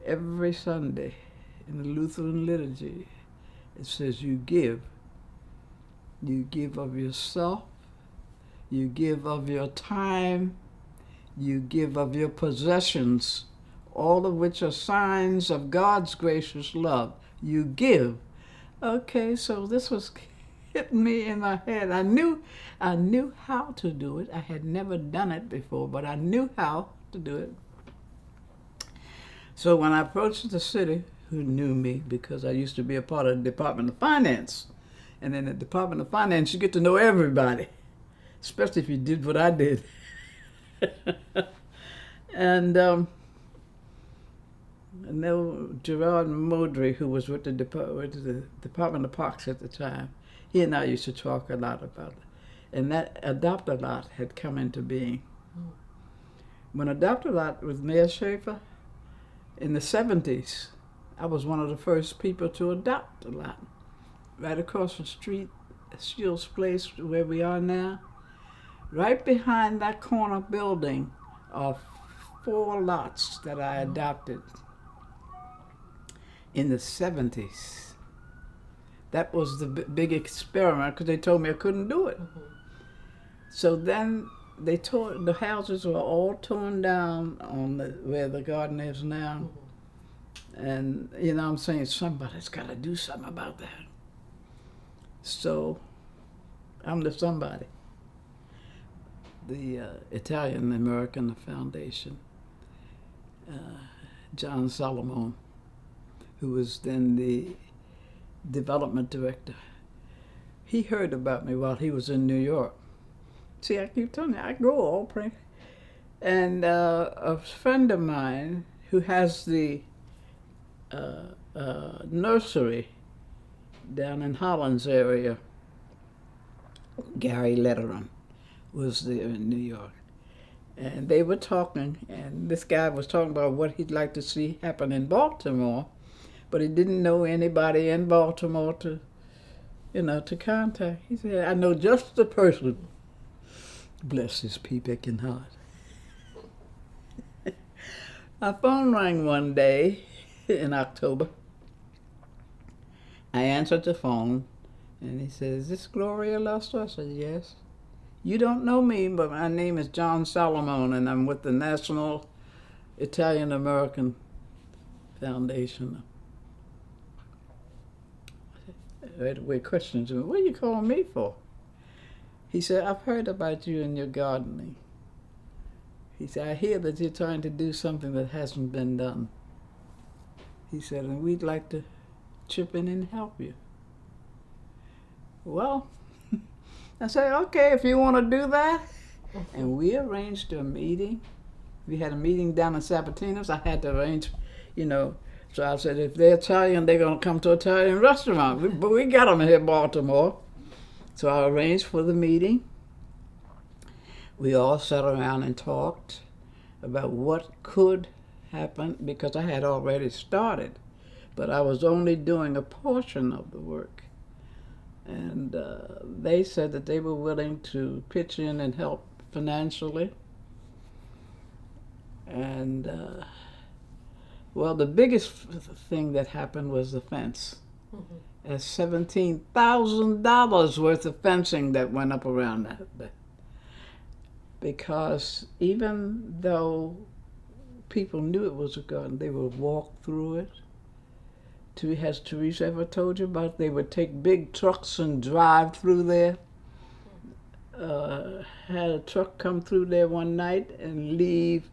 every Sunday in the Lutheran liturgy, it says you give. You give of yourself, you give of your time, you give of your possessions, all of which are signs of God's gracious love. You give. Okay, so this was hitting me in my head. I knew how to do it. I had never done it before, but I knew how to do it. So when I approached the city, who knew me because I used to be a part of the Department of Finance, and in the Department of Finance, you get to know everybody, especially if you did what I did. And there was Gerard Modry, who was with the Department of Parks at the time. He and I used to talk a lot about it. And that Adopt-A-Lot had come into being. When Adopt-A-Lot with Mayor Schaefer, in the 70s, I was one of the first people to adopt a lot. Right across the street, Shields Place, where we are now. Right behind that corner building are 4 lots that I adopted in the 70s. That was the big experiment because they told me I couldn't do it. So then the houses were all torn down on where the garden is now. And, you know, I'm saying somebody's got to do something about that. So I'm the somebody. The Italian American Foundation, John Solomon, who was then the development director, he heard about me while he was in New York. See, I keep telling you, I grow all pretty. And a friend of mine who has the nursery down in Holland's area, Gary Letteran, was there in New York. And they were talking, and this guy was talking about what he'd like to see happen in Baltimore, but he didn't know anybody in Baltimore to contact. He said, I know just the person. Bless his pea-picking heart. My phone rang one day in October. I answered the phone, and he said, is this Gloria Luster? I said, yes. You don't know me, but my name is John Solomon, and I'm with the National Italian American Foundation. Right away questions me, what are you calling me for? He said, I've heard about you and your gardening. He said, I hear that you're trying to do something that hasn't been done. He said, and we'd like to chip in and help you. Well, I said, okay, if you want to do that. And we arranged a meeting. We had a meeting down in Sabatino's. I had to arrange, so I said, if they're Italian, they're going to come to an Italian restaurant. But we got them here in Baltimore. So I arranged for the meeting. We all sat around and talked about what could happen because I had already started, but I was only doing a portion of the work. And they said that they were willing to pitch in and help financially. And, well, the biggest thing that happened was the fence. That's $17,000 worth of fencing that went up around that. Because even though people knew it was a garden, they would walk through it. Has Teresa ever told you about they would take big trucks and drive through there? Had a truck come through there one night and leave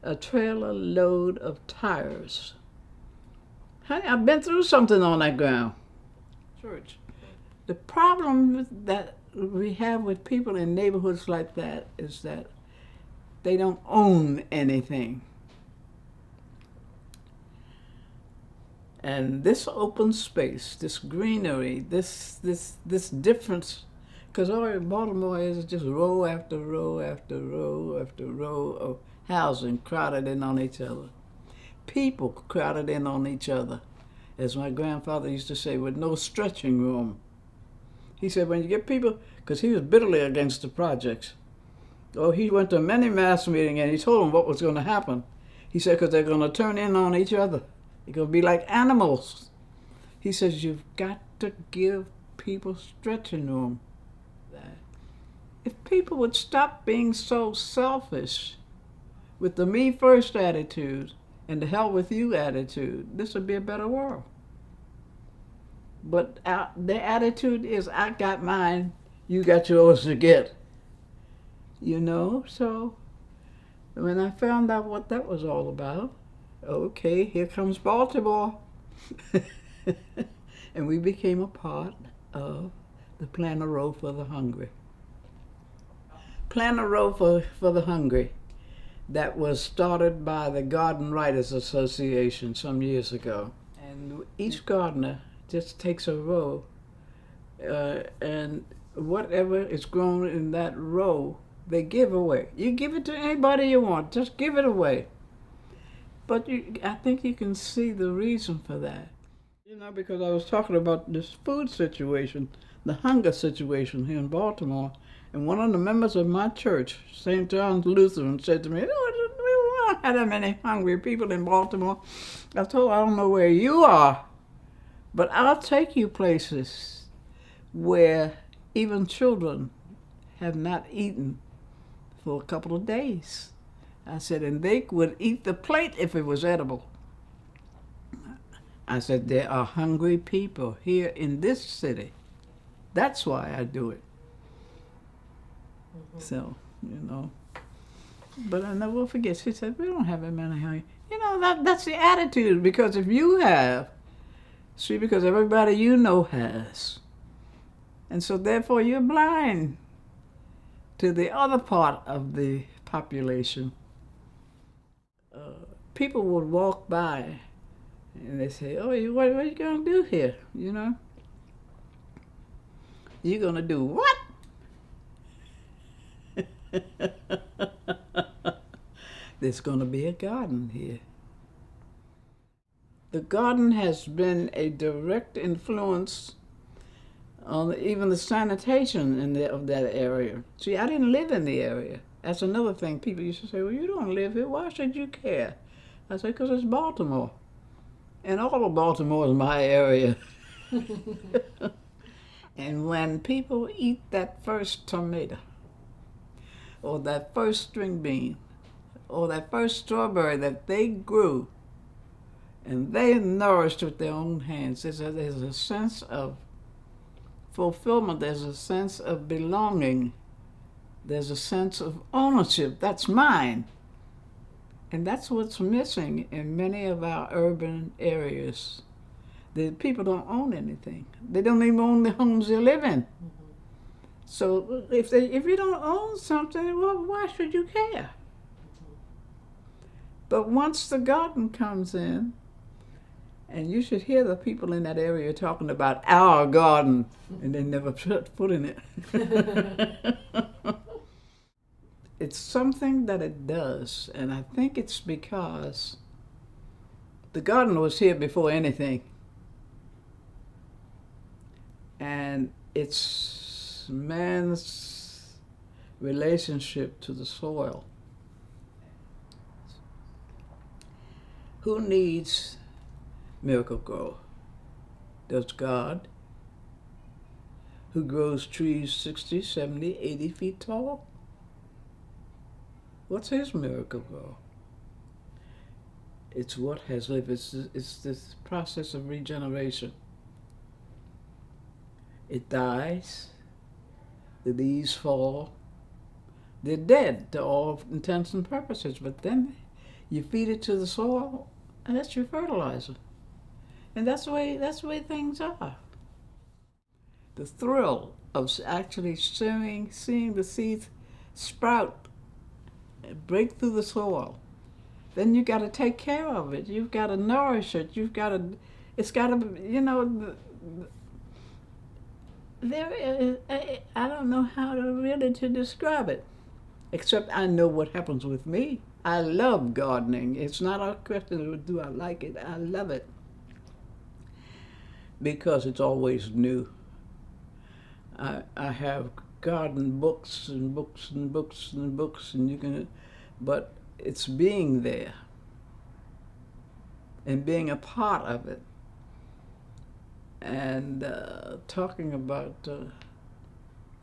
a trailer load of tires. Honey, I've been through something on that ground. Church. The problem that we have with people in neighborhoods like that is that they don't own anything. And this open space, this greenery, this difference, because all Baltimore is just row after row after row after row of housing crowded in on each other. People crowded in on each other. As my grandfather used to say, with no stretching room. He said, when you get people, because he was bitterly against the projects. Oh, he went to many mass meetings and he told them what was going to happen. He said, because they're going to turn in on each other. You're going to be like animals. He says, you've got to give people stretching room. If people would stop being so selfish with the me first attitude and the hell with you attitude, this would be a better world. But their attitude is, I got mine, you got yours to get. You know, so when I found out what that was all about, okay, here comes Baltimore. And we became a part of the Plan a Row for the Hungry. Plan a Row for the Hungry, that was started by the Garden Writers Association some years ago. And each gardener just takes a row, and whatever is grown in that row, they give away. You give it to anybody you want, just give it away. But I think you can see the reason for that. You know, because I was talking about this food situation, the hunger situation here in Baltimore, and one of the members of my church, St. John's Lutheran, said to me, we don't have that many hungry people in Baltimore. I told her, I don't know where you are, but I'll take you places where even children have not eaten for a couple of days. I said, and they would eat the plate if it was edible. I said, there are hungry people here in this city. That's why I do it. Mm-hmm. So, you know. But I never will forget, she said, we don't have that many hungry. You know, that's the attitude, because if you have, see, because everybody you know has. And so therefore you're blind to the other part of the population. People would walk by and they say, oh, what are you going to do here, you know? You're going to do what? There's going to be a garden here. The garden has been a direct influence on even the sanitation of that area. See, I didn't live in the area. That's another thing. People used to say, well, you don't live here. Why should you care? I said, because it's Baltimore. And all of Baltimore is my area. And when people eat that first tomato, or that first string bean, or that first strawberry that they grew, and they nourished with their own hands, there's a sense of fulfillment, there's a sense of belonging, there's a sense of ownership. That's mine. And that's what's missing in many of our urban areas. The people don't own anything. They don't even own the homes they live in. Mm-hmm. So if you don't own something, well, why should you care? Mm-hmm. But once the garden comes in, and you should hear the people in that area talking about our garden, and they never put foot in it. It's something that it does, and I think it's because the garden was here before anything. And it's man's relationship to the soil. Who needs Miracle-Gro? Does God, who grows trees 60, 70, 80 feet tall? What's his Miracle-Gro? It's what has lived. It's this process of regeneration. It dies, the leaves fall, they're dead to all intents and purposes, but then you feed it to the soil, and that's your fertilizer. And that's the way things are. The thrill of actually seeing the seeds sprout, break through the soil. Then you got to take care of it. You've got to nourish it. It's got to, you know, I don't know how to describe it, except I know what happens with me. I love gardening. It's not a question of do I like it. I love it because it's always new. I have garden books and books and books and books, and but it's being there and being a part of it, and talking about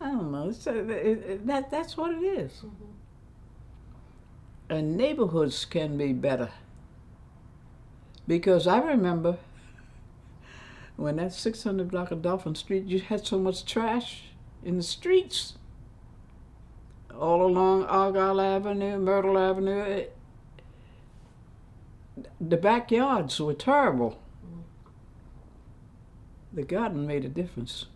I don't know. That's what it is. Mm-hmm. And neighborhoods can be better, because I remember when that 600 block of Dolphin Street, you had so much trash in the streets all along Argyle Avenue, Myrtle Avenue. The backyards were terrible. Mm-hmm. The garden made a difference.